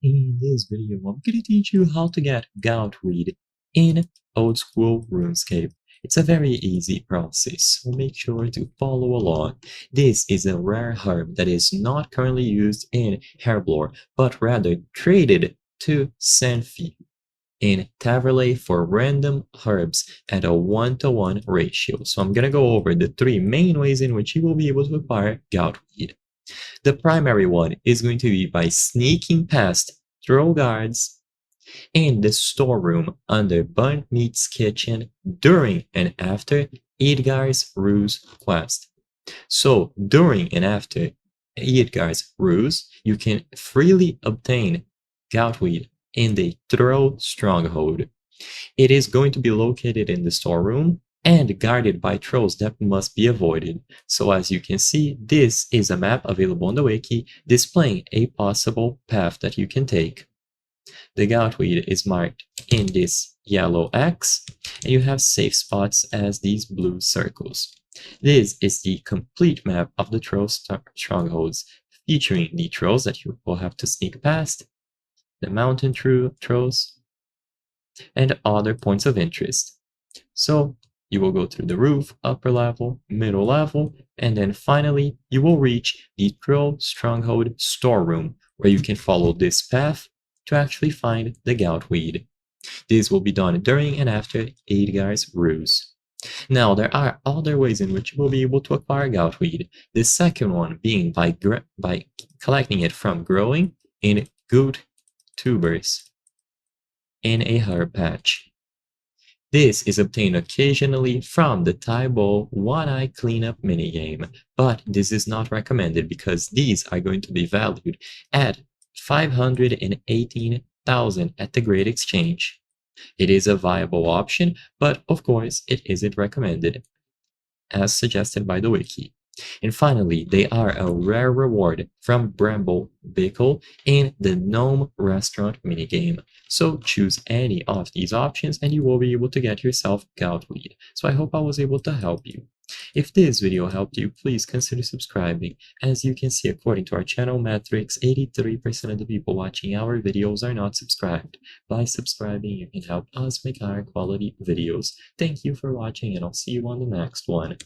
In this video, I'm going to teach you how to get goutweed in old school RuneScape. It's a very easy process, so make sure to follow along. This is a rare herb that is not currently used in Herblore, but rather traded to Senfi in Taverley for random herbs at a 1-to-1 ratio. So I'm going to go over the three main ways in which you will be able to acquire goutweed. The primary one is going to be by sneaking past throw guards in the storeroom under Burnt Meat's kitchen during and after Edgar's Ruse quest. So during and after Edgar's Ruse, you can freely obtain goutweed in the Throw Stronghold. It is going to be located in the storeroom and guarded by trolls that must be avoided. So as you can see, this is a map available on the wiki displaying a possible path that you can take. The goutweed is marked in this yellow X, and you have safe spots as these blue circles. This is the complete map of the troll strongholds, featuring the trolls that you will have to sneak past, the mountain trolls, and other points of interest. So you will go through the roof, upper level, middle level, and then finally you will reach the Troll Stronghold storeroom, where you can follow this path to actually find the goutweed. This will be done during and after Edgar's Ruse. Now, there are other ways in which you will be able to acquire goutweed. The second one being by collecting it from growing in good tubers in a herb patch. This is obtained occasionally from the Taibo One-Eye Cleanup minigame, but this is not recommended because these are going to be valued at 518,000 at the Great Exchange. It is a viable option, but of course it isn't recommended, as suggested by the wiki. And finally, they are a rare reward from Bramble Bickle in the Gnome Restaurant minigame. So choose any of these options and you will be able to get yourself goutweed. So I hope I was able to help you. If this video helped you, please consider subscribing. As you can see, according to our channel metrics, 83% of the people watching our videos are not subscribed. By subscribing, you can help us make higher quality videos. Thank you for watching and I'll see you on the next one.